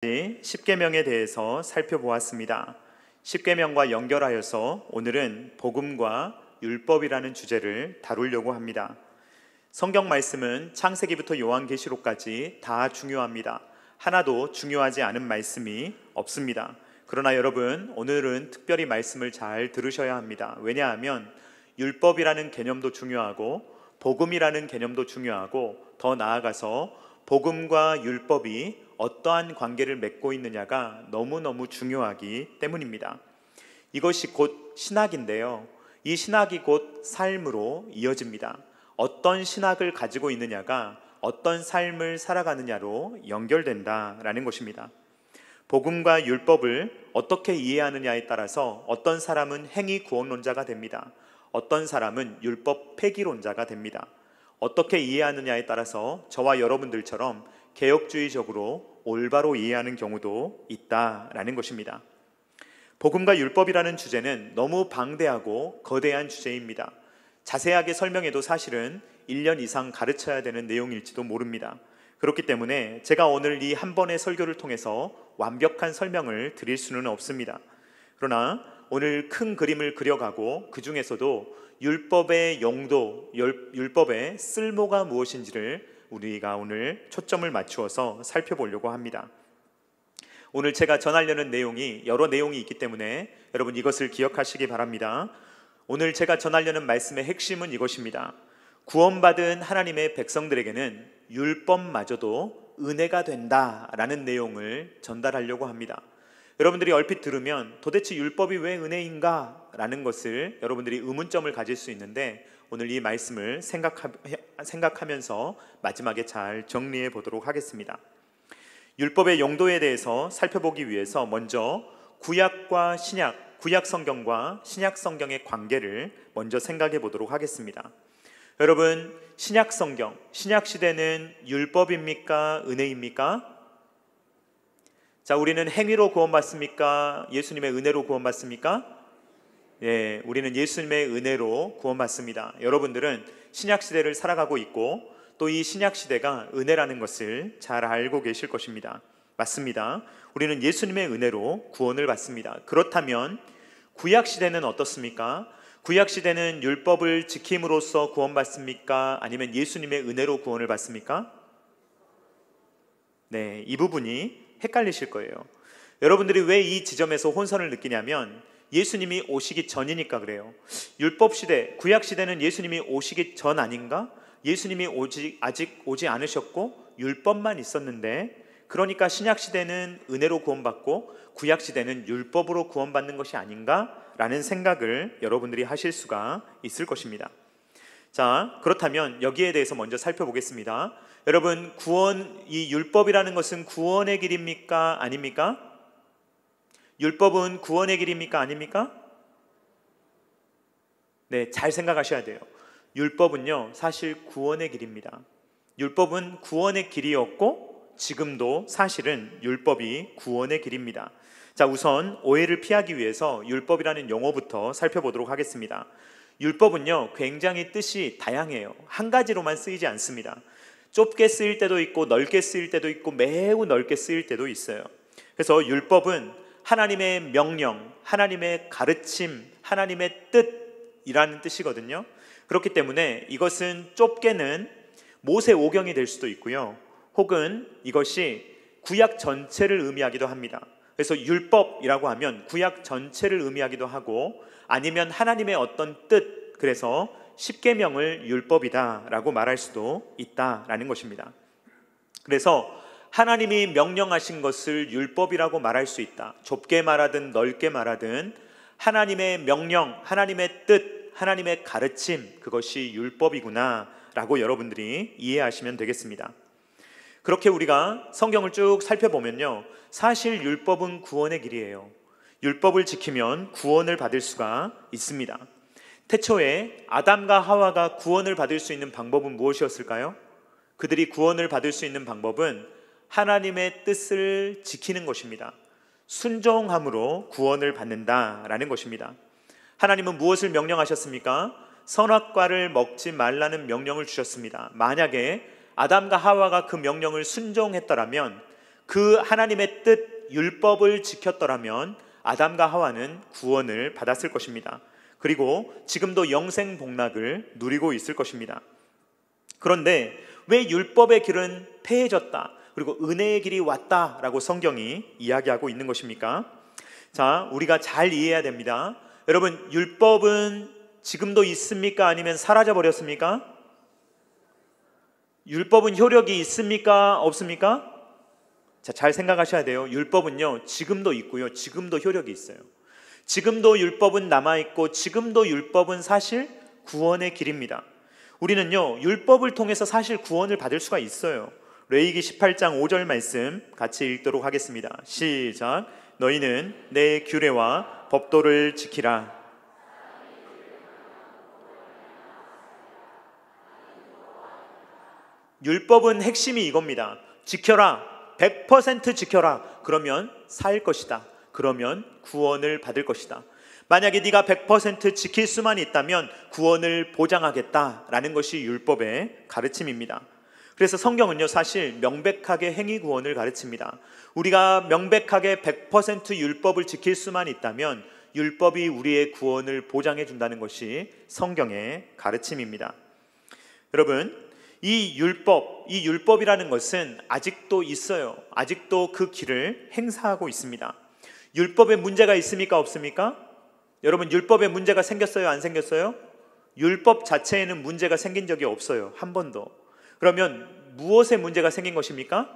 십계명에 대해서 살펴보았습니다. 십계명과 연결하여서 오늘은 복음과 율법이라는 주제를 다루려고 합니다. 성경 말씀은 창세기부터 요한계시록까지 다 중요합니다. 하나도 중요하지 않은 말씀이 없습니다. 그러나 여러분, 오늘은 특별히 말씀을 잘 들으셔야 합니다. 왜냐하면 율법이라는 개념도 중요하고 복음이라는 개념도 중요하고 더 나아가서 복음과 율법이 어떠한 관계를 맺고 있느냐가 너무너무 중요하기 때문입니다. 이것이 곧 신학인데요, 이 신학이 곧 삶으로 이어집니다. 어떤 신학을 가지고 있느냐가 어떤 삶을 살아가느냐로 연결된다라는 것입니다. 복음과 율법을 어떻게 이해하느냐에 따라서 어떤 사람은 행위 구원론자가 됩니다. 어떤 사람은 율법 폐기론자가 됩니다. 어떻게 이해하느냐에 따라서 저와 여러분들처럼 개혁주의적으로 올바로 이해하는 경우도 있다라는 것입니다. 복음과 율법이라는 주제는 너무 방대하고 거대한 주제입니다. 자세하게 설명해도 사실은 1년 이상 가르쳐야 되는 내용일지도 모릅니다. 그렇기 때문에 제가 오늘 이 한 번의 설교를 통해서 완벽한 설명을 드릴 수는 없습니다. 그러나 오늘 큰 그림을 그려가고 그 중에서도 율법의 용도, 율법의 쓸모가 무엇인지를 우리가 오늘 초점을 맞추어서 살펴보려고 합니다. 오늘 제가 전하려는 내용이 여러 내용이 있기 때문에 여러분 이것을 기억하시기 바랍니다. 오늘 제가 전하려는 말씀의 핵심은 이것입니다. 구원받은 하나님의 백성들에게는 율법마저도 은혜가 된다라는 내용을 전달하려고 합니다. 여러분들이 얼핏 들으면 도대체 율법이 왜 은혜인가? 라는 것을 여러분들이 의문점을 가질 수 있는데 오늘 이 말씀을 생각하면서 마지막에 잘 정리해 보도록 하겠습니다. 율법의 용도에 대해서 살펴보기 위해서 먼저 구약과 신약, 구약 성경과 신약 성경의 관계를 먼저 생각해 보도록 하겠습니다. 여러분, 신약 성경, 신약 시대는 율법입니까? 은혜입니까? 자, 우리는 행위로 구원받습니까? 예수님의 은혜로 구원받습니까? 예, 우리는 예수님의 은혜로 구원받습니다. 여러분들은 신약 시대를 살아가고 있고 또 이 신약 시대가 은혜라는 것을 잘 알고 계실 것입니다. 맞습니다. 우리는 예수님의 은혜로 구원을 받습니다. 그렇다면 구약 시대는 어떻습니까? 구약 시대는 율법을 지킴으로써 구원받습니까? 아니면 예수님의 은혜로 구원을 받습니까? 네, 이 부분이 헷갈리실 거예요. 여러분들이 왜 이 지점에서 혼선을 느끼냐면 예수님이 오시기 전이니까 그래요. 율법 시대, 구약 시대는 예수님이 오시기 전 아닌가? 예수님이 아직 오지 않으셨고 율법만 있었는데, 그러니까 신약 시대는 은혜로 구원받고 구약 시대는 율법으로 구원받는 것이 아닌가? 라는 생각을 여러분들이 하실 수가 있을 것입니다. 자, 그렇다면 여기에 대해서 먼저 살펴보겠습니다. 여러분, 이 율법이라는 것은 구원의 길입니까? 아닙니까? 율법은 구원의 길입니까? 아닙니까? 네, 잘 생각하셔야 돼요. 율법은요, 사실 구원의 길입니다. 율법은 구원의 길이었고 지금도 사실은 율법이 구원의 길입니다. 자, 우선 오해를 피하기 위해서 율법이라는 용어부터 살펴보도록 하겠습니다. 율법은요, 굉장히 뜻이 다양해요. 한 가지로만 쓰이지 않습니다. 좁게 쓰일 때도 있고 넓게 쓰일 때도 있고 매우 넓게 쓰일 때도 있어요. 그래서 율법은 하나님의 명령, 하나님의 가르침, 하나님의 뜻이라는 뜻이거든요. 그렇기 때문에 이것은 좁게는 모세오경이 될 수도 있고요, 혹은 이것이 구약 전체를 의미하기도 합니다. 그래서 율법이라고 하면 구약 전체를 의미하기도 하고, 아니면 하나님의 어떤 뜻, 그래서 십계명을 율법이다라고 말할 수도 있다라는 것입니다. 그래서 하나님이 명령하신 것을 율법이라고 말할 수 있다. 좁게 말하든 넓게 말하든 하나님의 명령, 하나님의 뜻, 하나님의 가르침, 그것이 율법이구나 라고 여러분들이 이해하시면 되겠습니다. 그렇게 우리가 성경을 쭉 살펴보면요, 사실 율법은 구원의 길이에요. 율법을 지키면 구원을 받을 수가 있습니다. 태초에 아담과 하와가 구원을 받을 수 있는 방법은 무엇이었을까요? 그들이 구원을 받을 수 있는 방법은 하나님의 뜻을 지키는 것입니다. 순종함으로 구원을 받는다라는 것입니다. 하나님은 무엇을 명령하셨습니까? 선악과를 먹지 말라는 명령을 주셨습니다. 만약에 아담과 하와가 그 명령을 순종했더라면 그 하나님의 뜻 율법을 지켰더라면 아담과 하와는 구원을 받았을 것입니다. 그리고 지금도 영생 복락을 누리고 있을 것입니다. 그런데 왜 율법의 길은 폐해졌다, 그리고 은혜의 길이 왔다라고 성경이 이야기하고 있는 것입니까? 자, 우리가 잘 이해해야 됩니다. 여러분, 율법은 지금도 있습니까? 아니면 사라져 버렸습니까? 율법은 효력이 있습니까? 없습니까? 자, 잘 생각하셔야 돼요. 율법은요, 지금도 있고요, 지금도 효력이 있어요. 지금도 율법은 남아있고, 지금도 율법은 사실 구원의 길입니다. 우리는요, 율법을 통해서 사실 구원을 받을 수가 있어요. 레위기 18장 5절 말씀 같이 읽도록 하겠습니다. 시작. 너희는 내 규례와 법도를 지키라. 율법은 핵심이 이겁니다. 지켜라. 100% 지켜라. 그러면 살 것이다. 그러면 구원을 받을 것이다. 만약에 네가 100% 지킬 수만 있다면 구원을 보장하겠다라는 것이 율법의 가르침입니다. 그래서 성경은요, 사실 명백하게 행위 구원을 가르칩니다. 우리가 명백하게 100% 율법을 지킬 수만 있다면 율법이 우리의 구원을 보장해 준다는 것이 성경의 가르침입니다. 여러분, 이 율법이라는 것은 아직도 있어요. 아직도 그 길을 행사하고 있습니다. 율법에 문제가 있습니까? 없습니까? 여러분, 율법에 문제가 생겼어요? 안 생겼어요? 율법 자체에는 문제가 생긴 적이 없어요. 한 번도. 그러면 무엇에 문제가 생긴 것입니까?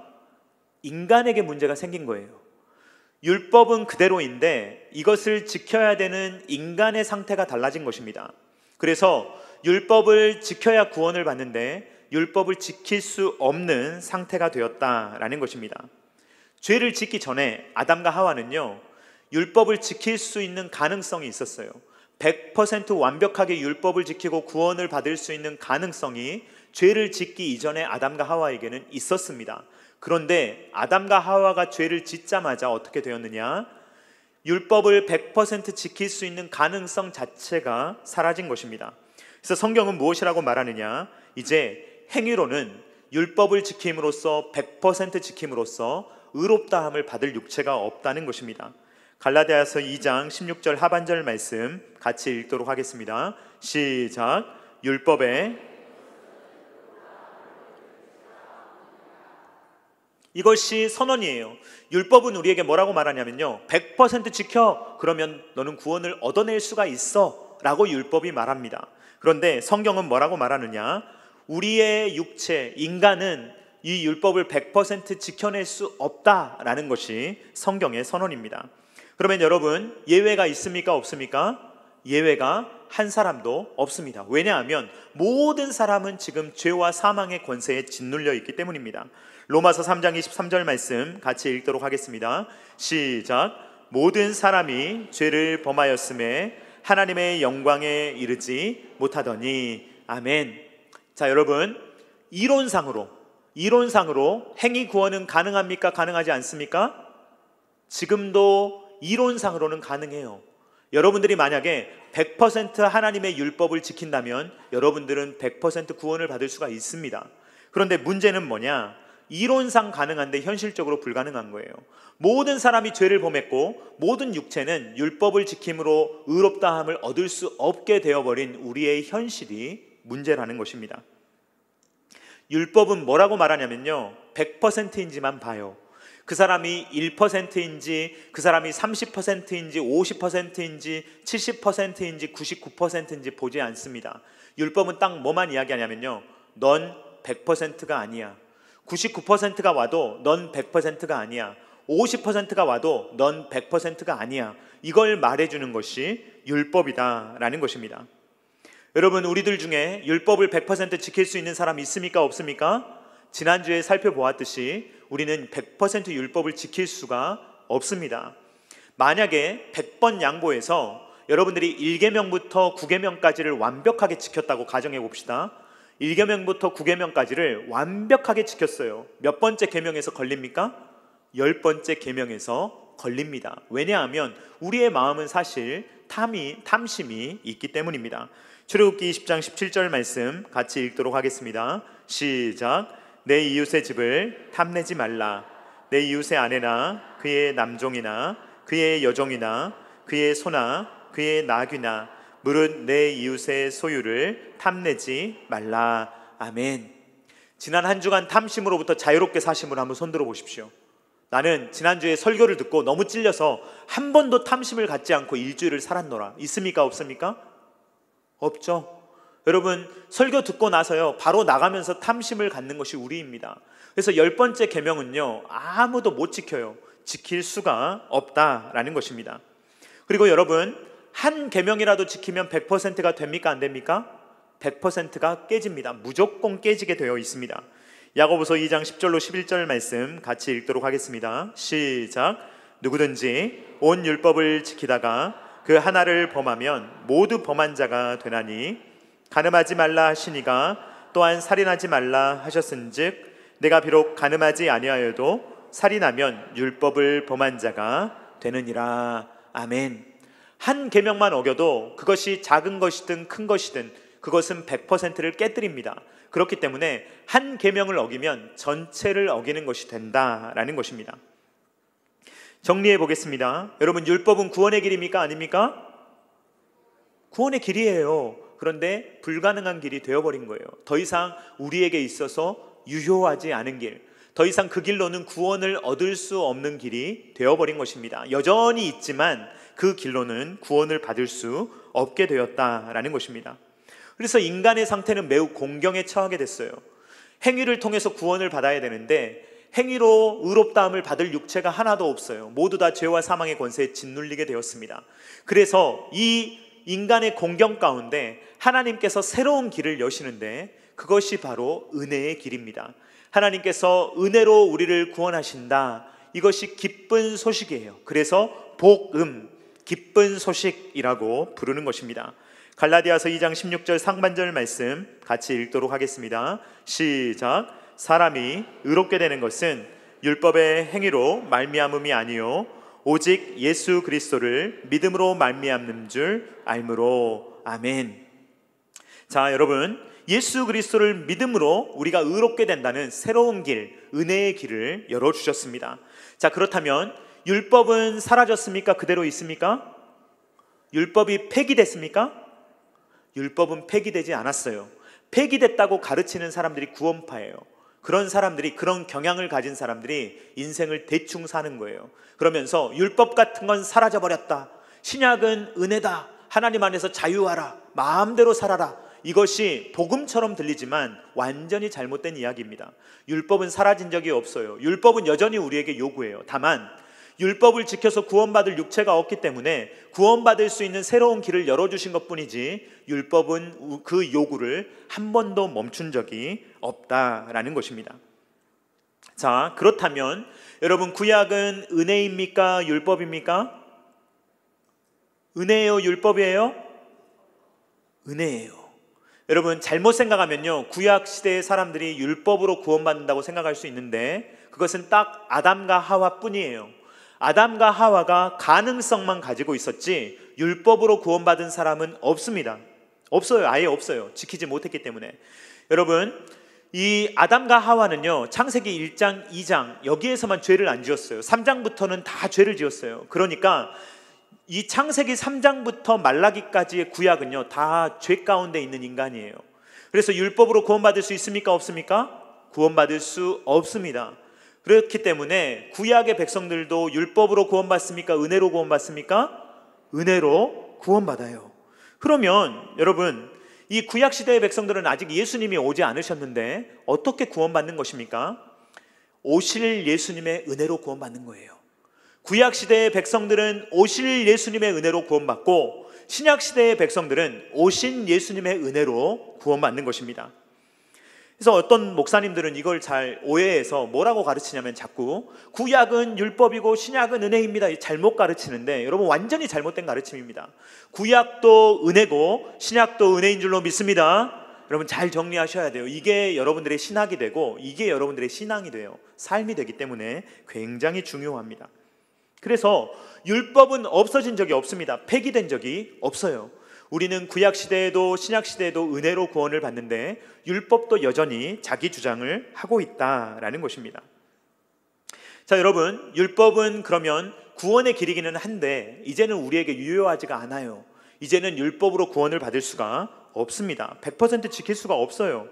인간에게 문제가 생긴 거예요. 율법은 그대로인데 이것을 지켜야 되는 인간의 상태가 달라진 것입니다. 그래서 율법을 지켜야 구원을 받는데 율법을 지킬 수 없는 상태가 되었다라는 것입니다. 죄를 짓기 전에 아담과 하와는요, 율법을 지킬 수 있는 가능성이 있었어요. 100% 완벽하게 율법을 지키고 구원을 받을 수 있는 가능성이 죄를 짓기 이전에 아담과 하와에게는 있었습니다. 그런데 아담과 하와가 죄를 짓자마자 어떻게 되었느냐? 율법을 100% 지킬 수 있는 가능성 자체가 사라진 것입니다. 그래서 성경은 무엇이라고 말하느냐? 이제 행위로는 율법을 지킴으로써 100% 지킴으로써 의롭다함을 받을 육체가 없다는 것입니다. 갈라디아서 2장 16절 하반절 말씀 같이 읽도록 하겠습니다. 시작. 율법에 이것이 선언이에요. 율법은 우리에게 뭐라고 말하냐면요, 100% 지켜. 그러면 너는 구원을 얻어낼 수가 있어 라고 율법이 말합니다. 그런데 성경은 뭐라고 말하느냐? 우리의 육체, 인간은 이 율법을 100% 지켜낼 수 없다라는 것이 성경의 선언입니다. 그러면 여러분, 예외가 있습니까? 없습니까? 예외가 한 사람도 없습니다. 왜냐하면 모든 사람은 지금 죄와 사망의 권세에 짓눌려 있기 때문입니다. 로마서 3장 23절 말씀 같이 읽도록 하겠습니다. 시작. 모든 사람이 죄를 범하였음에 하나님의 영광에 이르지 못하더니. 아멘. 자, 여러분, 이론상으로 행위 구원은 가능합니까? 가능하지 않습니까? 지금도 이론상으로는 가능해요. 여러분들이 만약에 100% 하나님의 율법을 지킨다면 여러분들은 100% 구원을 받을 수가 있습니다. 그런데 문제는 뭐냐? 이론상 가능한데 현실적으로 불가능한 거예요. 모든 사람이 죄를 범했고 모든 육체는 율법을 지킴으로 의롭다함을 얻을 수 없게 되어버린 우리의 현실이 문제라는 것입니다. 율법은 뭐라고 말하냐면요, 100%인지만 봐요. 그 사람이 1%인지 그 사람이 30%인지 50%인지 70%인지 99%인지 보지 않습니다. 율법은 딱 뭐만 이야기하냐면요, 넌 100%가 아니야. 99%가 와도 넌 100%가 아니야. 50%가 와도 넌 100%가 아니야. 이걸 말해주는 것이 율법이다라는 것입니다. 여러분, 우리들 중에 율법을 100% 지킬 수 있는 사람 있습니까? 없습니까? 지난주에 살펴보았듯이 우리는 100% 율법을 지킬 수가 없습니다. 만약에 100번 양보해서 여러분들이 1계명부터 9계명까지를 완벽하게 지켰다고 가정해 봅시다. 1계명부터 9계명까지를 완벽하게 지켰어요. 몇 번째 계명에서 걸립니까? 10번째 계명에서 걸립니다. 왜냐하면 우리의 마음은 사실 탐심이 있기 때문입니다. 출애굽기 20장 17절 말씀 같이 읽도록 하겠습니다. 시작. 내 이웃의 집을 탐내지 말라. 내 이웃의 아내나 그의 남종이나 그의 여종이나 그의 소나 그의 나귀나 무릇 내 이웃의 소유를 탐내지 말라. 아멘. 지난 한 주간 탐심으로부터 자유롭게 사심을 한번 손들어 보십시오. 나는 지난주에 설교를 듣고 너무 찔려서 한 번도 탐심을 갖지 않고 일주일을 살았노라. 있습니까? 없습니까? 없죠. 여러분, 설교 듣고 나서요 바로 나가면서 탐심을 갖는 것이 우리입니다. 그래서 10번째 계명은요 아무도 못 지켜요. 지킬 수가 없다라는 것입니다. 그리고 여러분, 한 계명이라도 지키면 100%가 됩니까? 안 됩니까? 100%가 깨집니다. 무조건 깨지게 되어 있습니다. 야고보서 2장 10절로 11절 말씀 같이 읽도록 하겠습니다. 시작. 누구든지 온 율법을 지키다가 그 하나를 범하면 모두 범한 자가 되나니 간음하지 말라 하시니가 또한 살인하지 말라 하셨은즉 내가 비록 간음하지 아니하여도 살인하면 율법을 범한 자가 되느니라. 아멘. 한 계명만 어겨도 그것이 작은 것이든 큰 것이든 그것은 100%를 깨뜨립니다. 그렇기 때문에 한 계명을 어기면 전체를 어기는 것이 된다라는 것입니다. 정리해 보겠습니다. 여러분, 율법은 구원의 길입니까? 아닙니까? 구원의 길이에요. 그런데 불가능한 길이 되어버린 거예요. 더 이상 우리에게 있어서 유효하지 않은 길, 더 이상 그 길로는 구원을 얻을 수 없는 길이 되어버린 것입니다. 여전히 있지만 그 길로는 구원을 받을 수 없게 되었다라는 것입니다. 그래서 인간의 상태는 매우 공경에 처하게 됐어요. 행위를 통해서 구원을 받아야 되는데 행위로 의롭다함을 받을 육체가 하나도 없어요. 모두 다 죄와 사망의 권세에 짓눌리게 되었습니다. 그래서 이 인간의 공경 가운데 하나님께서 새로운 길을 여시는데 그것이 바로 은혜의 길입니다. 하나님께서 은혜로 우리를 구원하신다. 이것이 기쁜 소식이에요. 그래서 복음, 기쁜 소식이라고 부르는 것입니다. 갈라디아서 2장 16절 상반절 말씀 같이 읽도록 하겠습니다. 시작. 사람이 의롭게 되는 것은 율법의 행위로 말미암음이 아니요 오직 예수 그리스도를 믿음으로 말미암는 줄 알므로. 아멘. 자, 여러분, 예수 그리스도를 믿음으로 우리가 의롭게 된다는 새로운 길, 은혜의 길을 열어주셨습니다. 자, 그렇다면 율법은 사라졌습니까? 그대로 있습니까? 율법이 폐기됐습니까? 율법은 폐기되지 않았어요. 폐기됐다고 가르치는 사람들이 구원파예요. 그런 사람들이, 그런 경향을 가진 사람들이 인생을 대충 사는 거예요. 그러면서 율법 같은 건 사라져버렸다, 신약은 은혜다, 하나님 안에서 자유하라, 마음대로 살아라, 이것이 복음처럼 들리지만 완전히 잘못된 이야기입니다. 율법은 사라진 적이 없어요. 율법은 여전히 우리에게 요구해요. 다만 율법을 지켜서 구원받을 육체가 없기 때문에 구원받을 수 있는 새로운 길을 열어주신 것뿐이지 율법은 그 요구를 한 번도 멈춘 적이 없다라는 것입니다. 자, 그렇다면 여러분, 구약은 은혜입니까? 율법입니까? 은혜예요? 율법이에요? 은혜예요. 여러분, 잘못 생각하면요 구약 시대의 사람들이 율법으로 구원받는다고 생각할 수 있는데 그것은 딱 아담과 하와뿐이에요. 아담과 하와가 가능성만 가지고 있었지 율법으로 구원받은 사람은 없습니다. 없어요. 아예 없어요. 지키지 못했기 때문에. 여러분, 이 아담과 하와는요 창세기 1장 2장 여기에서만 죄를 안 지었어요. 3장부터는 다 죄를 지었어요. 그러니까 이 창세기 3장부터 말라기까지의 구약은요 다 죄 가운데 있는 인간이에요. 그래서 율법으로 구원받을 수 있습니까? 없습니까? 구원받을 수 없습니다. 그렇기 때문에 구약의 백성들도 율법으로 구원받습니까? 은혜로 구원받습니까? 은혜로 구원받아요. 그러면 여러분, 이 구약시대의 백성들은 아직 예수님이 오지 않으셨는데 어떻게 구원받는 것입니까? 오실 예수님의 은혜로 구원받는 거예요. 구약시대의 백성들은 오실 예수님의 은혜로 구원받고 신약시대의 백성들은 오신 예수님의 은혜로 구원받는 것입니다. 그래서 어떤 목사님들은 이걸 잘 오해해서 뭐라고 가르치냐면 자꾸 구약은 율법이고 신약은 은혜입니다, 잘못 가르치는데 여러분, 완전히 잘못된 가르침입니다. 구약도 은혜고 신약도 은혜인 줄로 믿습니다. 여러분, 잘 정리하셔야 돼요. 이게 여러분들의 신학이 되고 이게 여러분들의 신앙이 돼요. 삶이 되기 때문에 굉장히 중요합니다. 그래서 율법은 없어진 적이 없습니다. 폐기된 적이 없어요. 우리는 구약시대에도 신약시대에도 은혜로 구원을 받는데 율법도 여전히 자기 주장을 하고 있다라는 것입니다. 자, 여러분, 율법은 그러면 구원의 길이기는 한데 이제는 우리에게 유효하지가 않아요. 이제는 율법으로 구원을 받을 수가 없습니다. 100% 지킬 수가 없어요.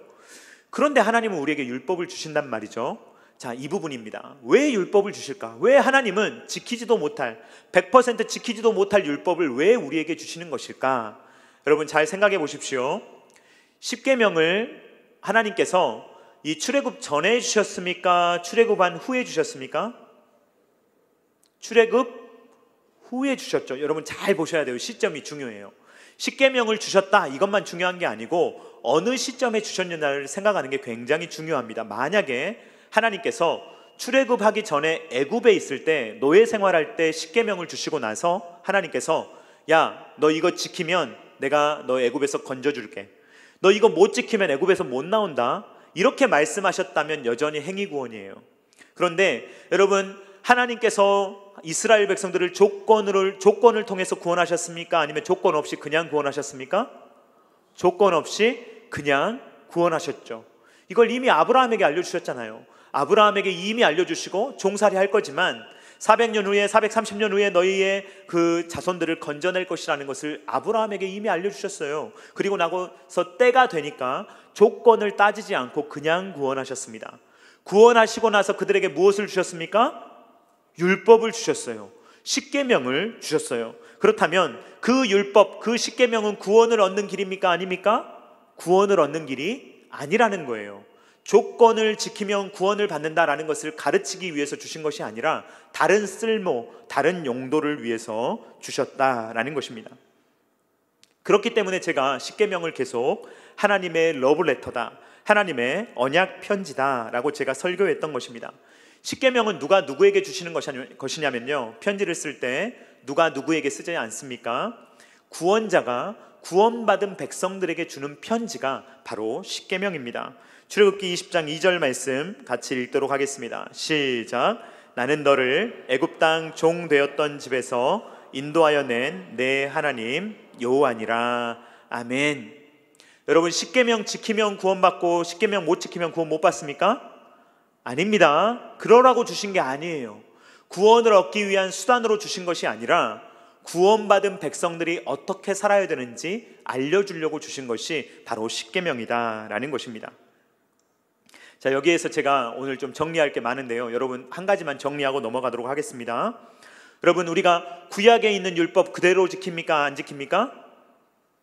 그런데 하나님은 우리에게 율법을 주신단 말이죠. 자, 이 부분입니다. 왜 율법을 주실까? 왜 하나님은 지키지도 못할, 100% 지키지도 못할 율법을 왜 우리에게 주시는 것일까? 여러분 잘 생각해 보십시오. 십계명을 하나님께서 이 출애굽 전에 주셨습니까? 출애굽한 후에 주셨습니까? 출애굽 후에 주셨죠. 여러분 잘 보셔야 돼요. 시점이 중요해요. 십계명을 주셨다 이것만 중요한 게 아니고 어느 시점에 주셨느냐를 생각하는 게 굉장히 중요합니다. 만약에 하나님께서 출애굽하기 전에 애굽에 있을 때, 노예 생활할 때 십계명을 주시고 나서 하나님께서 야, 너 이거 지키면 내가 너 애굽에서 건져줄게, 너 이거 못 지키면 애굽에서 못 나온다, 이렇게 말씀하셨다면 여전히 행위구원이에요. 그런데 여러분, 하나님께서 이스라엘 백성들을 조건을 통해서 구원하셨습니까? 아니면 조건 없이 그냥 구원하셨습니까? 조건 없이 그냥 구원하셨죠. 이걸 이미 아브라함에게 알려주셨잖아요. 아브라함에게 이미 알려주시고 종살이 할 거지만 400년 후에 430년 후에 너희의 그 자손들을 건져낼 것이라는 것을 아브라함에게 이미 알려주셨어요. 그리고 나서 때가 되니까 조건을 따지지 않고 그냥 구원하셨습니다. 구원하시고 나서 그들에게 무엇을 주셨습니까? 율법을 주셨어요. 십계명을 주셨어요. 그렇다면 그 율법, 그 십계명은 구원을 얻는 길입니까? 아닙니까? 구원을 얻는 길이 아니라는 거예요. 조건을 지키면 구원을 받는다라는 것을 가르치기 위해서 주신 것이 아니라 다른 쓸모, 다른 용도를 위해서 주셨다라는 것입니다. 그렇기 때문에 제가 십계명을 계속 하나님의 러브레터다, 하나님의 언약 편지다라고 제가 설교했던 것입니다. 십계명은 누가 누구에게 주시는 것이냐면요, 편지를 쓸 때 누가 누구에게 쓰지 않습니까? 구원자가 구원받은 백성들에게 주는 편지가 바로 십계명입니다. 출애굽기 20장 2절 말씀 같이 읽도록 하겠습니다. 시작. 나는 너를 애굽 땅 종 되었던 집에서 인도하여 낸 내 하나님 여호와니라. 아멘. 여러분, 십계명 지키면 구원받고 십계명 못 지키면 구원 못 받습니까? 아닙니다. 그러라고 주신 게 아니에요. 구원을 얻기 위한 수단으로 주신 것이 아니라 구원받은 백성들이 어떻게 살아야 되는지 알려주려고 주신 것이 바로 십계명이다라는 것입니다. 자, 여기에서 제가 오늘 좀 정리할 게 많은데요, 여러분 한 가지만 정리하고 넘어가도록 하겠습니다. 여러분, 우리가 구약에 있는 율법 그대로 지킵니까? 안 지킵니까?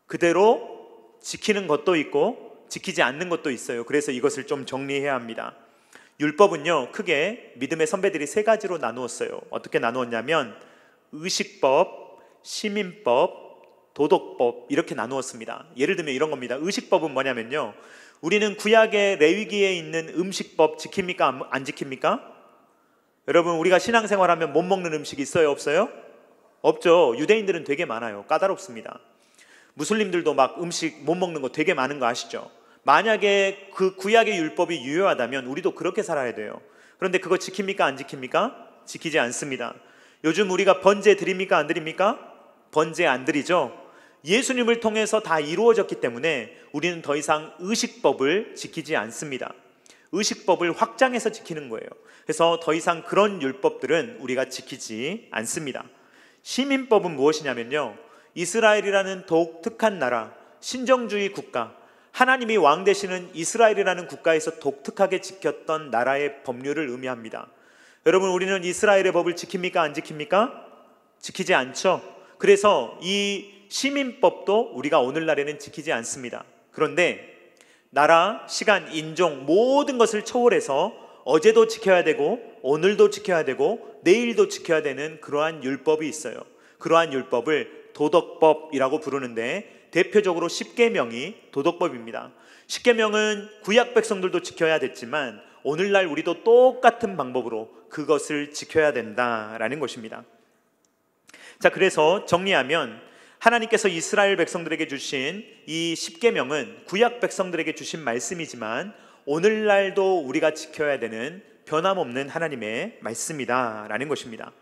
그대로 지키는 것도 있고 지키지 않는 것도 있어요. 그래서 이것을 좀 정리해야 합니다. 율법은요, 크게 믿음의 선배들이 세 가지로 나누었어요. 어떻게 나누었냐면 의식법, 시민법, 도덕법, 이렇게 나누었습니다. 예를 들면 이런 겁니다. 의식법은 뭐냐면요, 우리는 구약의 레위기에 있는 음식법 지킵니까? 안 지킵니까? 여러분, 우리가 신앙생활하면 못 먹는 음식이 있어요? 없어요? 없죠. 유대인들은 되게 많아요. 까다롭습니다. 무슬림들도 막 음식 못 먹는 거 되게 많은 거 아시죠? 만약에 그 구약의 율법이 유효하다면 우리도 그렇게 살아야 돼요. 그런데 그거 지킵니까? 안 지킵니까? 지키지 않습니다. 요즘 우리가 번제 드립니까? 안 드립니까? 번제 안 드리죠. 예수님을 통해서 다 이루어졌기 때문에 우리는 더 이상 의식법을 지키지 않습니다. 의식법을 확장해서 지키는 거예요. 그래서 더 이상 그런 율법들은 우리가 지키지 않습니다. 시민법은 무엇이냐면요, 이스라엘이라는 독특한 나라, 신정주의 국가, 하나님이 왕 되시는 이스라엘이라는 국가에서 독특하게 지켰던 나라의 법률을 의미합니다. 여러분, 우리는 이스라엘의 법을 지킵니까? 안 지킵니까? 지키지 않죠. 그래서 이 시민법도 우리가 오늘날에는 지키지 않습니다. 그런데 나라, 시간, 인종 모든 것을 초월해서 어제도 지켜야 되고 오늘도 지켜야 되고 내일도 지켜야 되는 그러한 율법이 있어요. 그러한 율법을 도덕법이라고 부르는데 대표적으로 십계명이 도덕법입니다. 십계명은 구약 백성들도 지켜야 됐지만 오늘날 우리도 똑같은 방법으로 그것을 지켜야 된다라는 것입니다. 자, 그래서 정리하면 하나님께서 이스라엘 백성들에게 주신 이 십계명은 구약 백성들에게 주신 말씀이지만 오늘날도 우리가 지켜야 되는 변함없는 하나님의 말씀이다라는 것입니다.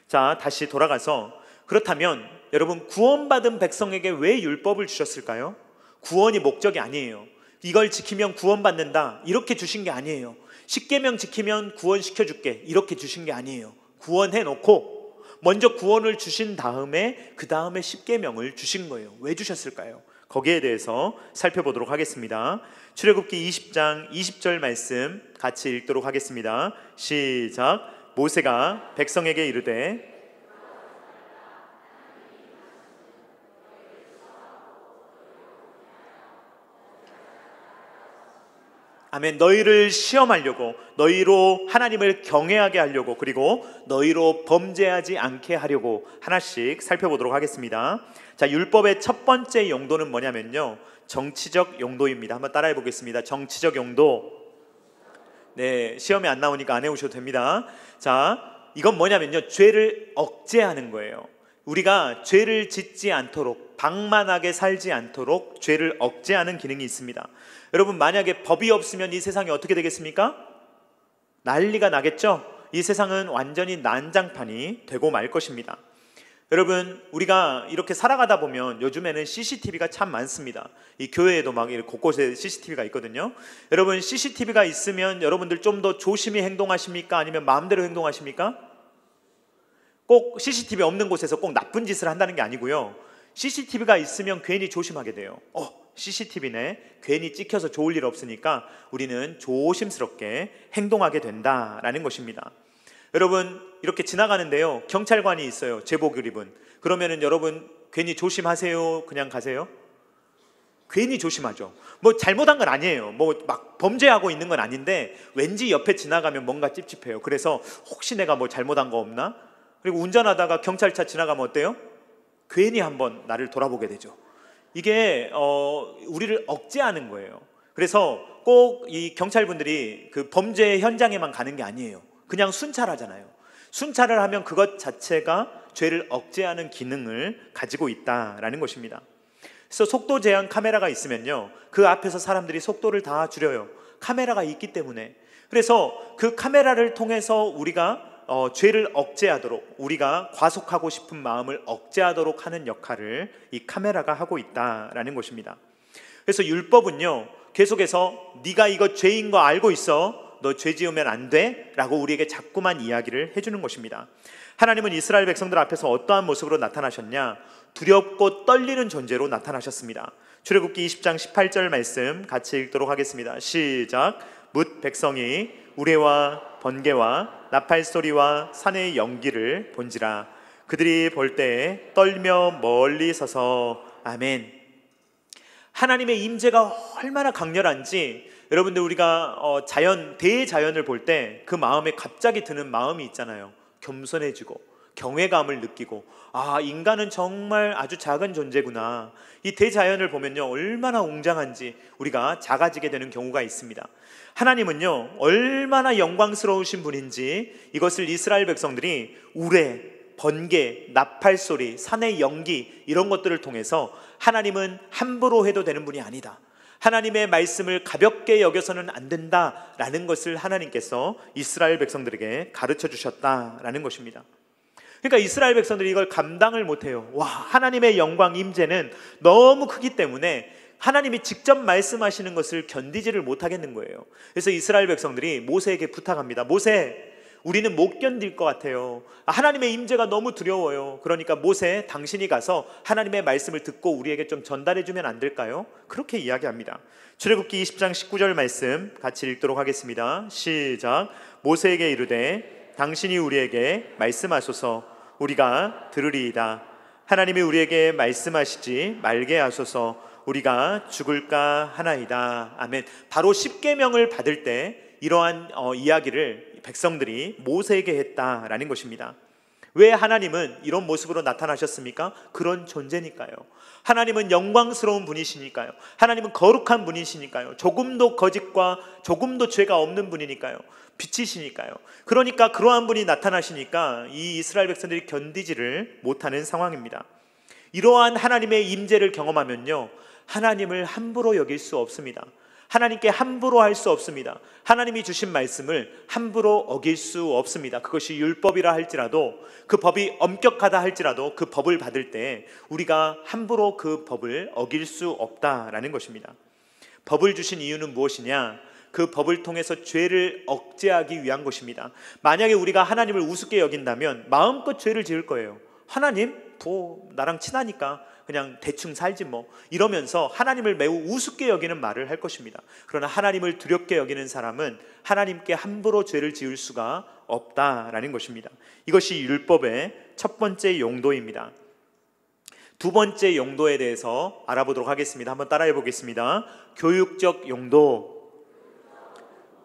자, 다시 돌아가서, 그렇다면 여러분, 구원받은 백성에게 왜 율법을 주셨을까요? 구원이 목적이 아니에요. 이걸 지키면 구원받는다 이렇게 주신 게 아니에요. 십계명 지키면 구원시켜 줄게 이렇게 주신 게 아니에요. 구원해 놓고 먼저 구원을 주신 다음에 그 다음에 십계명을 주신 거예요. 왜 주셨을까요? 거기에 대해서 살펴보도록 하겠습니다. 출애굽기 20장 20절 말씀 같이 읽도록 하겠습니다. 시작. 모세가 백성에게 이르되 아멘. 너희를 시험하려고, 너희로 하나님을 경외하게 하려고, 그리고 너희로 범죄하지 않게 하려고 하나씩 살펴보도록 하겠습니다. 자, 율법의 첫 번째 용도는 뭐냐면요, 정치적 용도입니다. 한번 따라해 보겠습니다. 정치적 용도. 네, 시험에 안 나오니까 안 해오셔도 됩니다. 자, 이건 뭐냐면요, 죄를 억제하는 거예요. 우리가 죄를 짓지 않도록, 방만하게 살지 않도록 죄를 억제하는 기능이 있습니다. 여러분, 만약에 법이 없으면 이 세상이 어떻게 되겠습니까? 난리가 나겠죠? 이 세상은 완전히 난장판이 되고 말 것입니다. 여러분, 우리가 이렇게 살아가다 보면 요즘에는 CCTV가 참 많습니다. 이 교회에도 막 곳곳에 CCTV가 있거든요. 여러분, CCTV가 있으면 여러분들 좀 더 조심히 행동하십니까? 아니면 마음대로 행동하십니까? 꼭 CCTV 없는 곳에서 꼭 나쁜 짓을 한다는 게 아니고요, CCTV가 있으면 괜히 조심하게 돼요. CCTV네, 괜히 찍혀서 좋을 일 없으니까 우리는 조심스럽게 행동하게 된다라는 것입니다. 여러분, 이렇게 지나가는데요, 경찰관이 있어요. 제복을 입은. 그러면은 여러분 괜히 조심하세요, 그냥 가세요? 괜히 조심하죠. 뭐 잘못한 건 아니에요. 뭐 막 범죄하고 있는 건 아닌데 왠지 옆에 지나가면 뭔가 찝찝해요. 그래서 혹시 내가 뭐 잘못한 거 없나? 그리고 운전하다가 경찰차 지나가면 어때요? 괜히 한번 나를 돌아보게 되죠. 이게 우리를 억제하는 거예요. 그래서 꼭 이 경찰분들이 그 범죄 현장에만 가는 게 아니에요. 그냥 순찰하잖아요. 순찰을 하면 그것 자체가 죄를 억제하는 기능을 가지고 있다라는 것입니다. 그래서 속도 제한 카메라가 있으면요, 그 앞에서 사람들이 속도를 다 줄여요. 카메라가 있기 때문에. 그래서 그 카메라를 통해서 우리가 죄를 억제하도록, 우리가 과속하고 싶은 마음을 억제하도록 하는 역할을 이 카메라가 하고 있다라는 것입니다. 그래서 율법은요, 계속해서 네가 이거 죄인 거 알고 있어, 너 죄 지으면 안 돼 라고 우리에게 자꾸만 이야기를 해주는 것입니다. 하나님은 이스라엘 백성들 앞에서 어떠한 모습으로 나타나셨냐? 두렵고 떨리는 존재로 나타나셨습니다. 출애굽기 20장 18절 말씀 같이 읽도록 하겠습니다. 시작. 뭇 백성이 우레와 번개와 나팔 소리와 산의 연기를 본지라. 그들이 볼 때에 떨며 멀리 서서. 아멘. 하나님의 임재가 얼마나 강렬한지, 여러분들 우리가 대자연을 볼 때 그 마음에 갑자기 드는 마음이 있잖아요. 겸손해지고 경외감을 느끼고, 인간은 정말 아주 작은 존재구나. 이 대자연을 보면요, 얼마나 웅장한지 우리가 작아지게 되는 경우가 있습니다. 하나님은요, 얼마나 영광스러우신 분인지 이것을 이스라엘 백성들이 우레, 번개, 나팔 소리, 산의 연기, 이런 것들을 통해서 하나님은 함부로 해도 되는 분이 아니다, 하나님의 말씀을 가볍게 여겨서는 안 된다라는 것을 하나님께서 이스라엘 백성들에게 가르쳐 주셨다라는 것입니다. 그러니까 이스라엘 백성들이 이걸 감당을 못해요. 하나님의 영광 임재는 너무 크기 때문에 하나님이 직접 말씀하시는 것을 견디지를 못하겠는 거예요. 그래서 이스라엘 백성들이 모세에게 부탁합니다. 모세, 우리는 못 견딜 것 같아요. 하나님의 임재가 너무 두려워요. 그러니까 모세, 당신이 가서 하나님의 말씀을 듣고 우리에게 좀 전달해 주면 안 될까요? 그렇게 이야기합니다. 출애굽기 20장 19절 말씀 같이 읽도록 하겠습니다. 시작. 모세에게 이르되 당신이 우리에게 말씀하소서, 우리가 들으리이다. 하나님이 우리에게 말씀하시지 말게 하소서, 우리가 죽을까 하나이다. 아멘. 바로 십계명을 받을 때 이러한 이야기를 백성들이 모세에게 했다라는 것입니다. 왜 하나님은 이런 모습으로 나타나셨습니까? 그런 존재니까요. 하나님은 영광스러운 분이시니까요. 하나님은 거룩한 분이시니까요. 조금도 거짓과 조금도 죄가 없는 분이니까요. 빛이시니까요. 그러니까 그러한 분이 나타나시니까 이 이스라엘 백성들이 견디지를 못하는 상황입니다. 이러한 하나님의 임재를 경험하면요, 하나님을 함부로 여길 수 없습니다. 하나님께 함부로 할 수 없습니다. 하나님이 주신 말씀을 함부로 어길 수 없습니다. 그것이 율법이라 할지라도, 그 법이 엄격하다 할지라도 그 법을 받을 때 우리가 함부로 그 법을 어길 수 없다라는 것입니다. 법을 주신 이유는 무엇이냐? 그 법을 통해서 죄를 억제하기 위한 것입니다. 만약에 우리가 하나님을 우습게 여긴다면 마음껏 죄를 지을 거예요. 하나님, 나랑 친하니까 그냥 대충 살지 뭐, 이러면서 하나님을 매우 우습게 여기는 말을 할 것입니다. 그러나 하나님을 두렵게 여기는 사람은 하나님께 함부로 죄를 지을 수가 없다라는 것입니다. 이것이 율법의 첫 번째 용도입니다. 두 번째 용도에 대해서 알아보도록 하겠습니다. 한번 따라해 보겠습니다. 교육적 용도.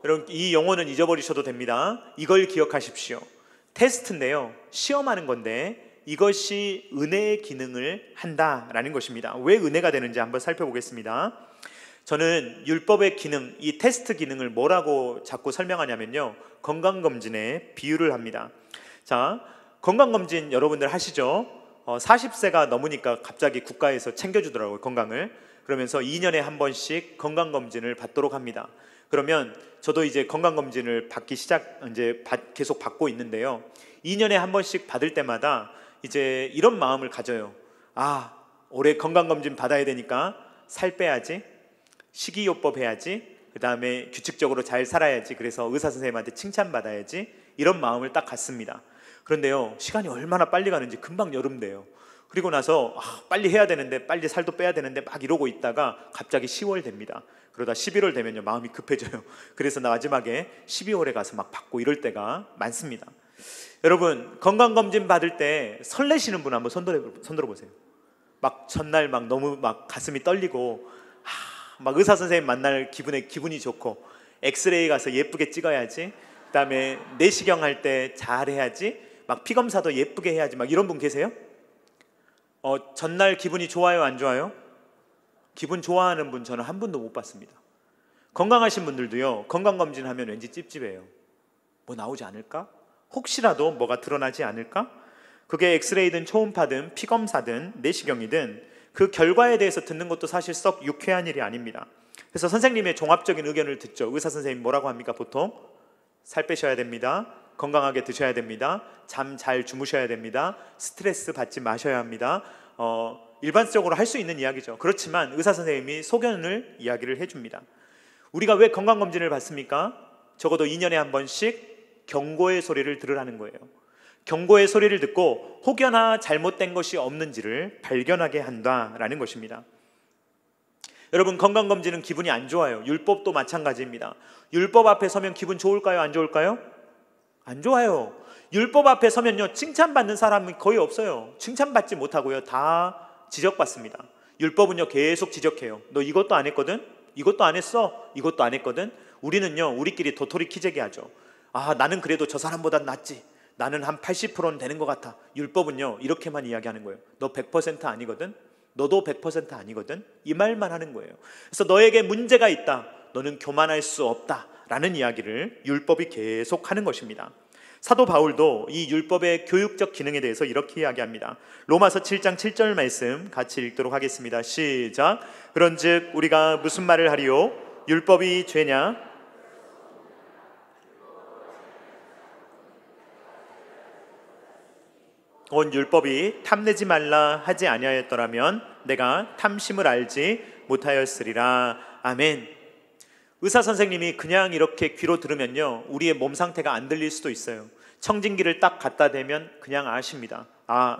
여러분, 이 용어는 잊어버리셔도 됩니다. 이걸 기억하십시오. 테스트인데요, 시험하는 건데 이것이 은혜의 기능을 한다라는 것입니다. 왜 은혜가 되는지 한번 살펴보겠습니다. 저는 율법의 기능, 이 테스트 기능을 뭐라고 자꾸 설명하냐면요, 건강검진에 비유를 합니다. 자, 건강검진 여러분들 하시죠? 40세가 넘으니까 갑자기 국가에서 챙겨주더라고요, 건강을. 그러면서 2년에 한 번씩 건강검진을 받도록 합니다. 그러면 저도 이제 건강검진을 계속 받고 있는데요, 2년에 한 번씩 받을 때마다 이제 이런 마음을 가져요. 올해 건강검진 받아야 되니까 살 빼야지, 식이요법 해야지, 그 다음에 규칙적으로 잘 살아야지, 그래서 의사 선생님한테 칭찬받아야지, 이런 마음을 딱 갖습니다. 그런데요, 시간이 얼마나 빨리 가는지 금방 여름 돼요. 그리고 나서 빨리 해야 되는데, 빨리 살도 빼야 되는데 막 이러고 있다가 갑자기 10월 됩니다. 그러다 11월 되면요, 마음이 급해져요. 그래서 마지막에 12월에 가서 막 받고 이럴 때가 많습니다. 여러분, 건강검진 받을 때 설레시는 분 한번 손들어 보세요. 막 전날 막 너무 막 가슴이 떨리고, 막 의사 선생님 만날 기분이 좋고, 엑스레이 가서 예쁘게 찍어야지, 그 다음에 내시경 할 때 잘해야지, 막 피검사도 예쁘게 해야지, 막 이런 분 계세요? 전날 기분이 좋아요, 안 좋아요? 기분 좋아하는 분 저는 한 분도 못 봤습니다. 건강하신 분들도요, 건강검진 하면 왠지 찝찝해요. 뭐 나오지 않을까? 혹시라도 뭐가 드러나지 않을까? 그게 엑스레이든 초음파든 피검사든 내시경이든 그 결과에 대해서 듣는 것도 사실 썩 유쾌한 일이 아닙니다. 그래서 선생님의 종합적인 의견을 듣죠. 의사 선생님 뭐라고 합니까? 보통 살 빼셔야 됩니다, 건강하게 드셔야 됩니다, 잠 잘 주무셔야 됩니다, 스트레스 받지 마셔야 합니다. 일반적으로 할 수 있는 이야기죠. 그렇지만 의사 선생님이 소견을 이야기를 해줍니다. 우리가 왜 건강검진을 받습니까? 적어도 2년에 한 번씩 경고의 소리를 들으라는 거예요. 경고의 소리를 듣고 혹여나 잘못된 것이 없는지를 발견하게 한다라는 것입니다. 여러분, 건강검진은 기분이 안 좋아요. 율법도 마찬가지입니다. 율법 앞에 서면 기분 좋을까요, 안 좋을까요? 안 좋아요. 율법 앞에 서면요, 칭찬받는 사람은 거의 없어요. 칭찬받지 못하고요, 다 지적받습니다. 율법은요, 계속 지적해요. 너 이것도 안 했거든? 이것도 안 했어? 이것도 안 했거든? 우리는요, 우리끼리 도토리 키재기 하죠. 나는 그래도 저 사람보단 낫지, 나는 한 80%는 되는 것 같아. 율법은요, 이렇게만 이야기하는 거예요. 너 100% 아니거든? 너도 100% 아니거든? 이 말만 하는 거예요. 그래서 너에게 문제가 있다, 너는 교만할 수 없다 라는 이야기를 율법이 계속 하는 것입니다. 사도 바울도 이 율법의 교육적 기능에 대해서 이렇게 이야기합니다. 로마서 7장 7절 말씀 같이 읽도록 하겠습니다. 시작. 그런즉 우리가 무슨 말을 하리요? 율법이 죄냐? 온 율법이 탐내지 말라 하지 아니하였더라면 내가 탐심을 알지 못하였으리라. 아멘. 의사 선생님이 그냥 이렇게 귀로 들으면요, 우리의 몸 상태가 안 들릴 수도 있어요. 청진기를 딱 갖다 대면 그냥 아십니다.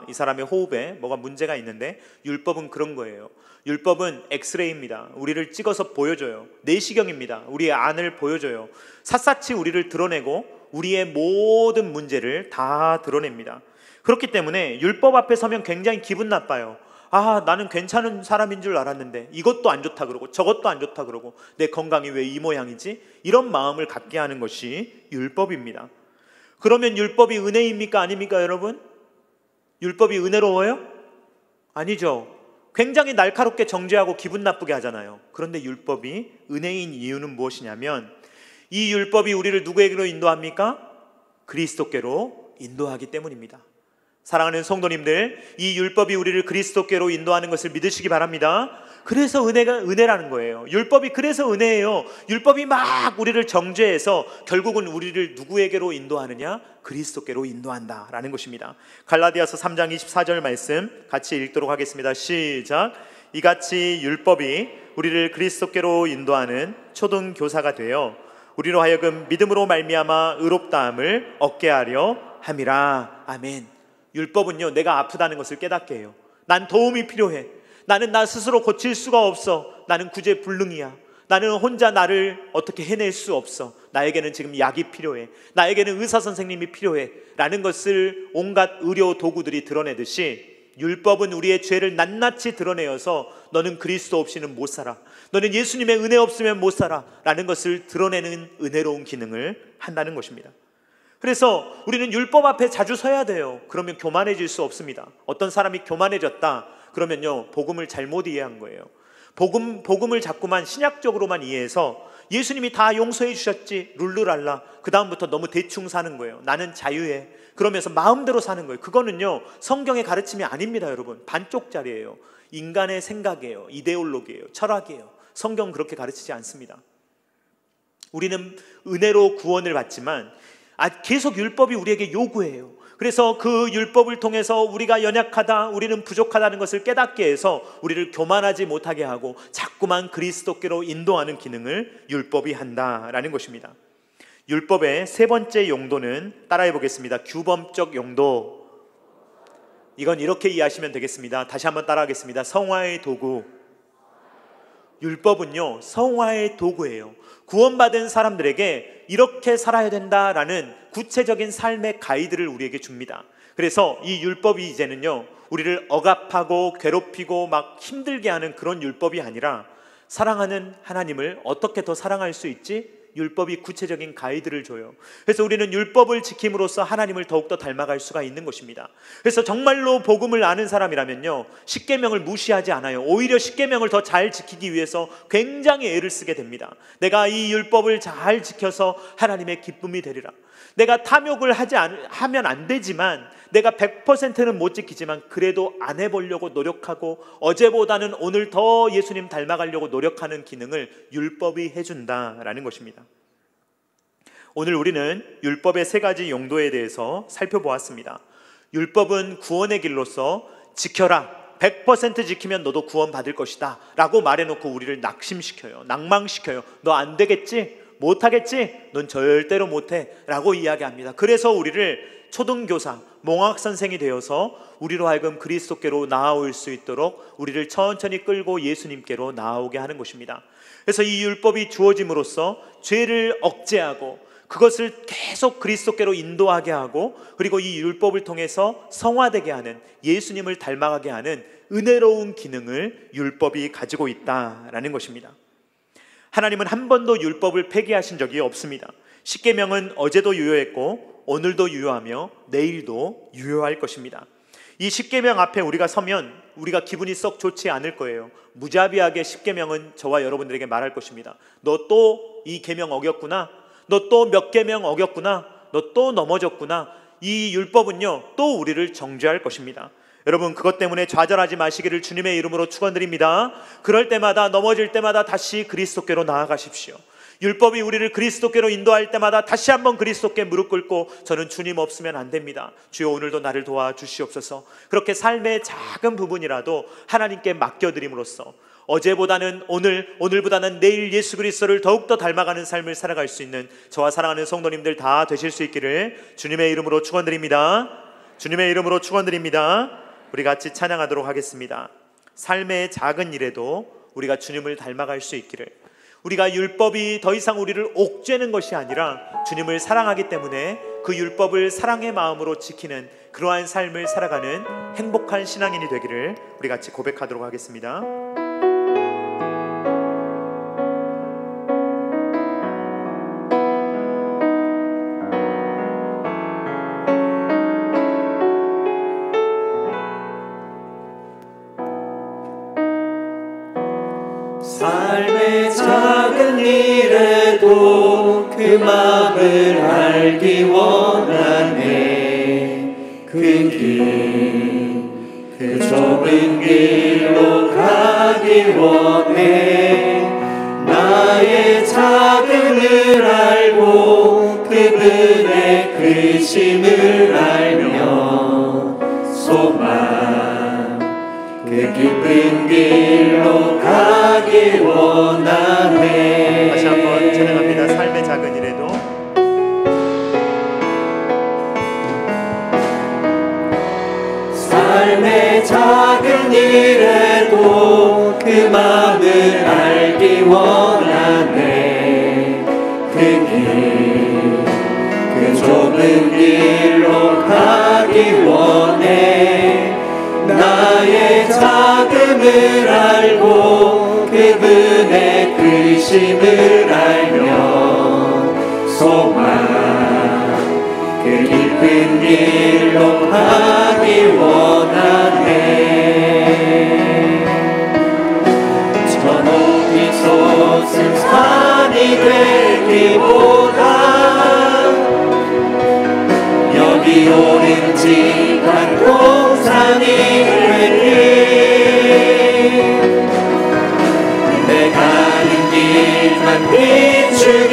이 사람의 호흡에 뭐가 문제가 있는데. 율법은 그런 거예요. 율법은 엑스레이입니다. 우리를 찍어서 보여줘요. 내시경입니다. 우리의 안을 보여줘요. 샅샅이 우리를 드러내고 우리의 모든 문제를 다 드러냅니다. 그렇기 때문에 율법 앞에 서면 굉장히 기분 나빠요. 나는 괜찮은 사람인 줄 알았는데 이것도 안 좋다 그러고 저것도 안 좋다 그러고 내 건강이 왜 이 모양이지? 이런 마음을 갖게 하는 것이 율법입니다. 그러면 율법이 은혜입니까? 아닙니까, 여러분? 율법이 은혜로워요? 아니죠. 굉장히 날카롭게 정죄하고 기분 나쁘게 하잖아요. 그런데 율법이 은혜인 이유는 무엇이냐면, 이 율법이 우리를 누구에게로 인도합니까? 그리스도께로 인도하기 때문입니다. 사랑하는 성도님들, 이 율법이 우리를 그리스도께로 인도하는 것을 믿으시기 바랍니다. 그래서 은혜라는 거예요. 율법이 그래서 은혜예요. 율법이 막 우리를 정죄해서 결국은 우리를 누구에게로 인도하느냐? 그리스도께로 인도한다라는 것입니다. 갈라디아서 3장 24절 말씀 같이 읽도록 하겠습니다. 시작. 이같이 율법이 우리를 그리스도께로 인도하는 초등교사가 되어 우리로 하여금 믿음으로 말미암아 의롭다함을 얻게 하려 함이라. 아멘. 율법은요, 내가 아프다는 것을 깨닫게 해요. 난 도움이 필요해. 나는 나 스스로 고칠 수가 없어. 나는 구제불능이야. 나는 혼자 나를 어떻게 해낼 수 없어. 나에게는 지금 약이 필요해. 나에게는 의사 선생님이 필요해. 라는 것을 온갖 의료 도구들이 드러내듯이 율법은 우리의 죄를 낱낱이 드러내어서 너는 그리스도 없이는 못 살아. 너는 예수님의 은혜 없으면 못 살아. 라는 것을 드러내는 은혜로운 기능을 한다는 것입니다. 그래서 우리는 율법 앞에 자주 서야 돼요. 그러면 교만해질 수 없습니다. 어떤 사람이 교만해졌다 그러면요, 복음을 잘못 이해한 거예요. 복음을 자꾸만 신약적으로만 이해해서 예수님이 다 용서해 주셨지 룰루랄라, 그 다음부터 너무 대충 사는 거예요. 나는 자유해. 그러면서 마음대로 사는 거예요. 그거는요, 성경의 가르침이 아닙니다. 여러분, 반쪽짜리예요. 인간의 생각이에요. 이데올로기예요. 철학이에요. 성경은 그렇게 가르치지 않습니다. 우리는 은혜로 구원을 받지만 계속 율법이 우리에게 요구해요. 그래서 그 율법을 통해서 우리가 연약하다, 우리는 부족하다는 것을 깨닫게 해서 우리를 교만하지 못하게 하고 자꾸만 그리스도께로 인도하는 기능을 율법이 한다라는 것입니다. 율법의 세 번째 용도는 따라해 보겠습니다. 규범적 용도. 이건 이렇게 이해하시면 되겠습니다. 다시 한번 따라하겠습니다. 성화의 도구. 율법은요, 성화의 도구예요. 구원받은 사람들에게 이렇게 살아야 된다라는 구체적인 삶의 가이드를 우리에게 줍니다. 그래서 이 율법이 이제는요, 우리를 억압하고 괴롭히고 막 힘들게 하는 그런 율법이 아니라 사랑하는 하나님을 어떻게 더 사랑할 수 있지? 율법이 구체적인 가이드를 줘요. 그래서 우리는 율법을 지킴으로써 하나님을 더욱더 닮아갈 수가 있는 것입니다. 그래서 정말로 복음을 아는 사람이라면요, 십계명을 무시하지 않아요. 오히려 십계명을 더 잘 지키기 위해서 굉장히 애를 쓰게 됩니다. 내가 이 율법을 잘 지켜서 하나님의 기쁨이 되리라. 내가 탐욕을 하면 안 되지만, 내가 100%는 못 지키지만 그래도 안 해보려고 노력하고 어제보다는 오늘 더 예수님 닮아가려고 노력하는 기능을 율법이 해준다라는 것입니다. 오늘 우리는 율법의 세 가지 용도에 대해서 살펴보았습니다. 율법은 구원의 길로서 지켜라, 100% 지키면 너도 구원받을 것이다 라고 말해놓고 우리를 낙심시켜요. 낭망시켜요. 너 안 되겠지? 못하겠지? 넌 절대로 못해 라고 이야기합니다. 그래서 우리를 초등교사, 몽학선생이 되어서 우리로 하여금 그리스도께로 나아올 수 있도록 우리를 천천히 끌고 예수님께로 나아오게 하는 것입니다. 그래서 이 율법이 주어짐으로써 죄를 억제하고 그것을 계속 그리스도께로 인도하게 하고, 그리고 이 율법을 통해서 성화되게 하는, 예수님을 닮아가게 하는 은혜로운 기능을 율법이 가지고 있다라는 것입니다. 하나님은 한 번도 율법을 폐기하신 적이 없습니다. 십계명은 어제도 유효했고 오늘도 유효하며 내일도 유효할 것입니다. 이 십계명 앞에 우리가 서면 우리가 기분이 썩 좋지 않을 거예요. 무자비하게 십계명은 저와 여러분들에게 말할 것입니다. 너 또 이 계명 어겼구나. 너 또 몇 계명 어겼구나. 너 또 넘어졌구나. 이 율법은요, 또 우리를 정죄할 것입니다. 여러분, 그것 때문에 좌절하지 마시기를 주님의 이름으로 축원드립니다. 그럴 때마다, 넘어질 때마다 다시 그리스도께로 나아가십시오. 율법이 우리를 그리스도께로 인도할 때마다 다시 한번 그리스도께 무릎 꿇고 저는 주님 없으면 안 됩니다. 주여 오늘도 나를 도와주시옵소서. 그렇게 삶의 작은 부분이라도 하나님께 맡겨드림으로써 어제보다는 오늘, 오늘보다는 내일 예수 그리스도를 더욱더 닮아가는 삶을 살아갈 수 있는 저와 사랑하는 성도님들 다 되실 수 있기를 주님의 이름으로 축원드립니다. 주님의 이름으로 축원드립니다. 우리 같이 찬양하도록 하겠습니다. 삶의 작은 일에도 우리가 주님을 닮아갈 수 있기를, 우리가 율법이 더 이상 우리를 옥죄는 것이 아니라 주님을 사랑하기 때문에 그 율법을 사랑의 마음으로 지키는 그러한 삶을 살아가는 행복한 신앙인이 되기를 우리 같이 고백하도록 하겠습니다. 삶의 작은 일에도 그 마음을 알기 원하네. 그 길, 그 좁은 길로 가기 원해. 나의 작은을 알고 그분의 크심을 알며 소망, 그 깊은 길 원하네. 다시 한번 찬양합니다. 삶의 작은 일에도 삶의 작은 일에도 그 마음을 알기 원하네. 그 길, 그 좁은 길로 가기 원해. 나의 작음을 알고 그분의 크심을 알면 소망 그 깊은 길로 가기 원하네. 저 높이 솟은 산이 되기보다 여기 오름직한 동산이 되리. 내 가는 길만 비추기보다는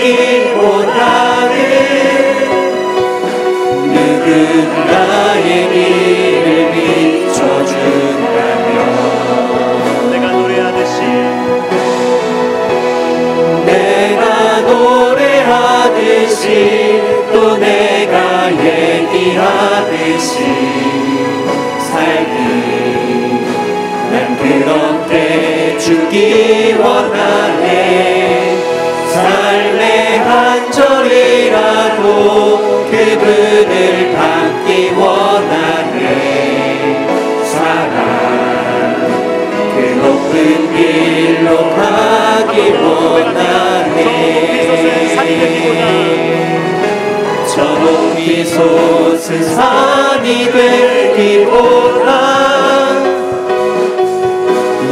누군가의 길을 비춰준다면 내가 노래하듯이 또 내가 얘기하듯이 살기 난 그렇게 주기 원하네. 삶의 한 절이라도 그분을 담기 원하네. 사랑 그 높은 길로 가기 원하네. 저 높이 솟은 산이 되기보다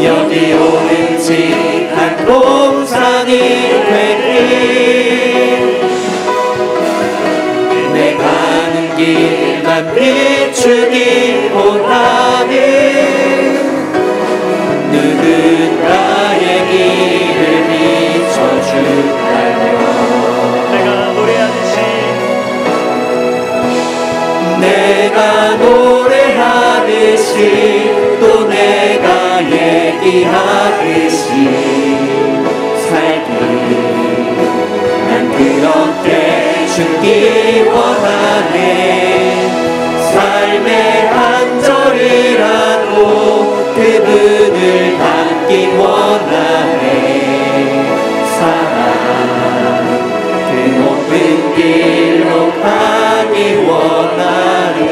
여기 오름직한 동산이 되리. 내 가는 길만 비추기보다는 누군가의 길을 비춰준다면 내가 노래하듯이 또 내가 얘기하듯이 살기 난 그렇게 죽기 원하네. 삶의 한 절이라도 그분을 담기 원하네. 사랑 그 높은 길로 가기 원하네.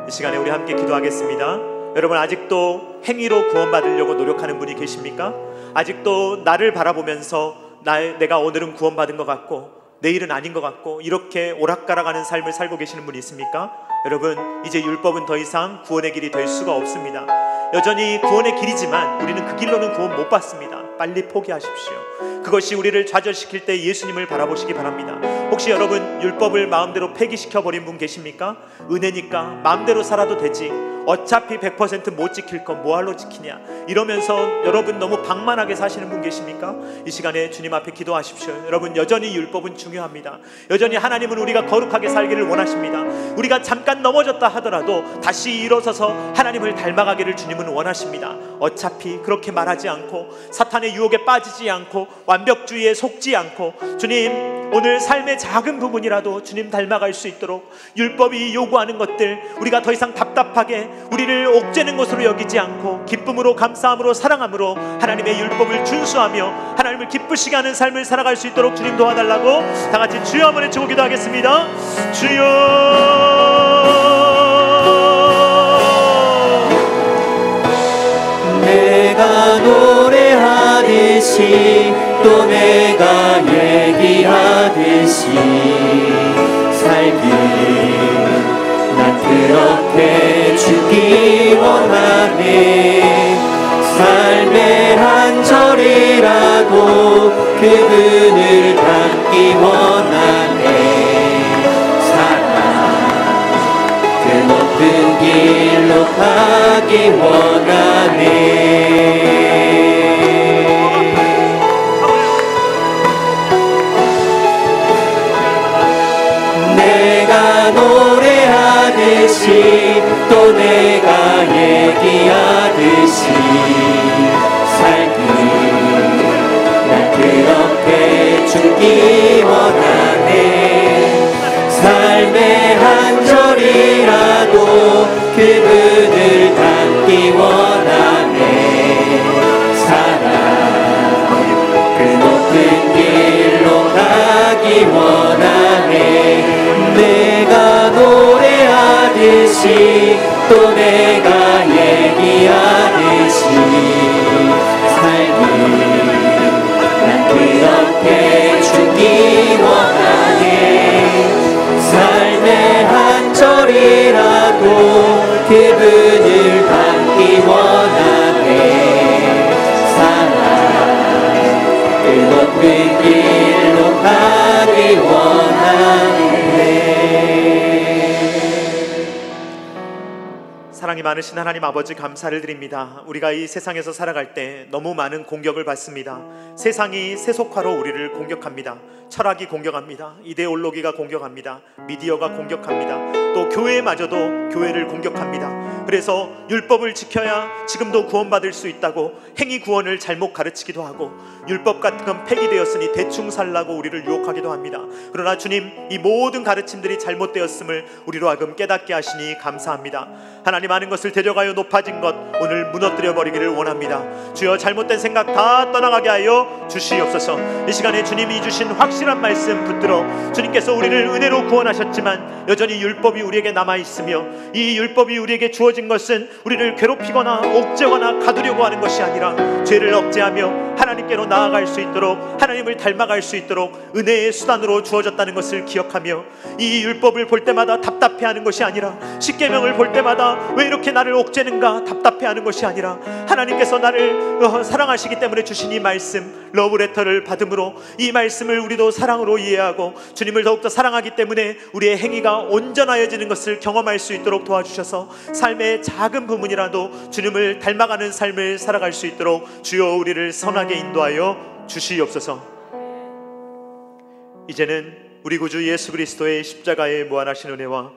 이 시간에 우리 함께 기도하겠습니다. 여러분, 아직도 행위로 구원받으려고 노력하는 분이 계십니까? 아직도 나를 바라보면서 내가 오늘은 구원받은 것 같고 내일은 아닌 것 같고 이렇게 오락가락하는 삶을 살고 계시는 분이 있습니까? 여러분, 이제 율법은 더 이상 구원의 길이 될 수가 없습니다. 여전히 구원의 길이지만 우리는 그 길로는 구원 못 받습니다. 빨리 포기하십시오. 그것이 우리를 좌절시킬 때 예수님을 바라보시기 바랍니다. 혹시 여러분 율법을 마음대로 폐기시켜버린 분 계십니까? 은혜니까 마음대로 살아도 되지, 어차피 100% 못 지킬 건 뭐하러 지키냐, 이러면서 여러분 너무 방만하게 사시는 분 계십니까? 이 시간에 주님 앞에 기도하십시오. 여러분, 여전히 율법은 중요합니다. 여전히 하나님은 우리가 거룩하게 살기를 원하십니다. 우리가 잠깐 넘어졌다 하더라도 다시 일어서서 하나님을 닮아가기를 주님은 원하십니다. 어차피 그렇게 말하지 않고 사탄의 유혹에 빠지지 않고 완벽주의에 속지 않고 주님, 오늘 삶의 작은 부분이라도 주님 닮아갈 수 있도록 율법이 요구하는 것들 우리가 더 이상 답답하게 우리를 옥죄는 것으로 여기지 않고 기쁨으로, 감사함으로, 사랑함으로 하나님의 율법을 준수하며 하나님을 기쁘시게 하는 삶을 살아갈 수 있도록 주님 도와달라고 다 같이 주여 한번 외치고 기도하겠습니다. 주여, 내가 노래하듯이 또 내가 얘기하듯이 살기 난 그렇게 죽기 원하네. 삶의 한 절이라도 그분을 닮기 원하네. 사랑 그 높은 길로 가기 원하네. 내가 노래하듯이 또 내가 얘기하듯이 주기 원하네. 삶의 한 절이라도 그분을 닮기 원하네. 사랑 그 높은 길로 가기 원하네. 내가 노래하듯이 또 내가 얘기하듯이 살기 난 그렇게 주기 원하네. 삶의 한 절이라도 그분을 닮기 원하네. 사랑 그 높은 길로 가기 원하네. 사랑이 많으신 하나님 아버지, 감사를 드립니다. 우리가 이 세상에서 살아갈 때 너무 많은 공격을 받습니다. 세상이 세속화로 우리를 공격합니다. 철학이 공격합니다. 이데올로기가 공격합니다. 미디어가 공격합니다. 또 교회마저도 교회를 공격합니다. 그래서 율법을 지켜야 지금도 구원받을 수 있다고 행위 구원을 잘못 가르치기도 하고, 율법 같은 건 폐기되었으니 대충 살라고 우리를 유혹하기도 합니다. 그러나 주님, 이 모든 가르침들이 잘못되었음을 우리로 하여금 깨닫게 하시니 감사합니다. 하나님, 많은 것을 데려가여 높아진 것 오늘 무너뜨려 버리기를 원합니다. 주여, 잘못된 생각 다 떠나가게 하여 주시옵소서. 이 시간에 주님이 주신 확실한 말씀 붙들어 주님께서 우리를 은혜로 구원하셨지만 여전히 율법이 우리에게 남아있으며, 이 율법이 우리에게 주어진 것은 우리를 괴롭히거나 옥죄거나 가두려고 하는 것이 아니라 죄를 억제하며 하나님께로 나아갈 수 있도록, 하나님을 닮아갈 수 있도록 은혜의 수단으로 주어졌다는 것을 기억하며, 이 율법을 볼 때마다 답답해하는 것이 아니라, 십계명을 볼 때마다 왜 이렇게 나를 옥죄는가 답답해하는 것이 아니라, 하나님께서 나를 사랑하시기 때문에 주신 이 말씀 러브레터를 받음으로 이 말씀을 우리도 사랑으로 이해하고 주님을 더욱더 사랑하기 때문에 우리의 행위가 온전하여지는 것을 경험할 수 있도록 도와주셔서 삶의 작은 부분이라도 주님을 닮아가는 삶을 살아갈 수 있도록 주여 우리를 선하게 인도하여 주시옵소서. 이제는 우리 구주 예수 그리스도의 십자가의 무한하신 은혜와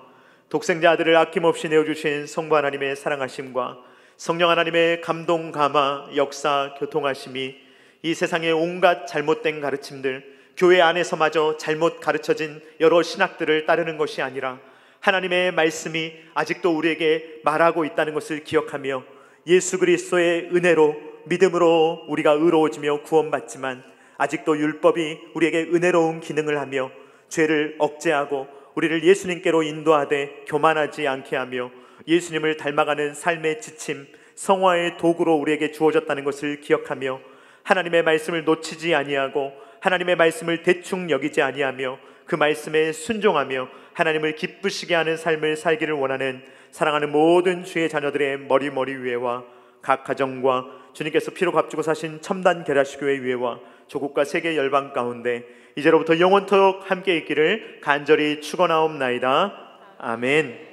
독생자 아들을 아낌없이 내어주신 성부 하나님의 사랑하심과 성령 하나님의 감동, 감화, 역사, 교통하심이 이 세상의 온갖 잘못된 가르침들, 교회 안에서마저 잘못 가르쳐진 여러 신학들을 따르는 것이 아니라 하나님의 말씀이 아직도 우리에게 말하고 있다는 것을 기억하며, 예수 그리스도의 은혜로 믿음으로 우리가 의로워지며 구원받지만 아직도 율법이 우리에게 은혜로운 기능을 하며 죄를 억제하고 우리를 예수님께로 인도하되 교만하지 않게 하며 예수님을 닮아가는 삶의 지침, 성화의 도구로 우리에게 주어졌다는 것을 기억하며 하나님의 말씀을 놓치지 아니하고 하나님의 말씀을 대충 여기지 아니하며 그 말씀에 순종하며 하나님을 기쁘시게 하는 삶을 살기를 원하는 사랑하는 모든 주의 자녀들의 머리 위에와 각 가정과 주님께서 피로 값주고 사신 첨단 계라시교회 위에와 조국과 세계 열방 가운데 이제로부터 영원토록 함께 있기를 간절히 축원하옵나이다. 아멘.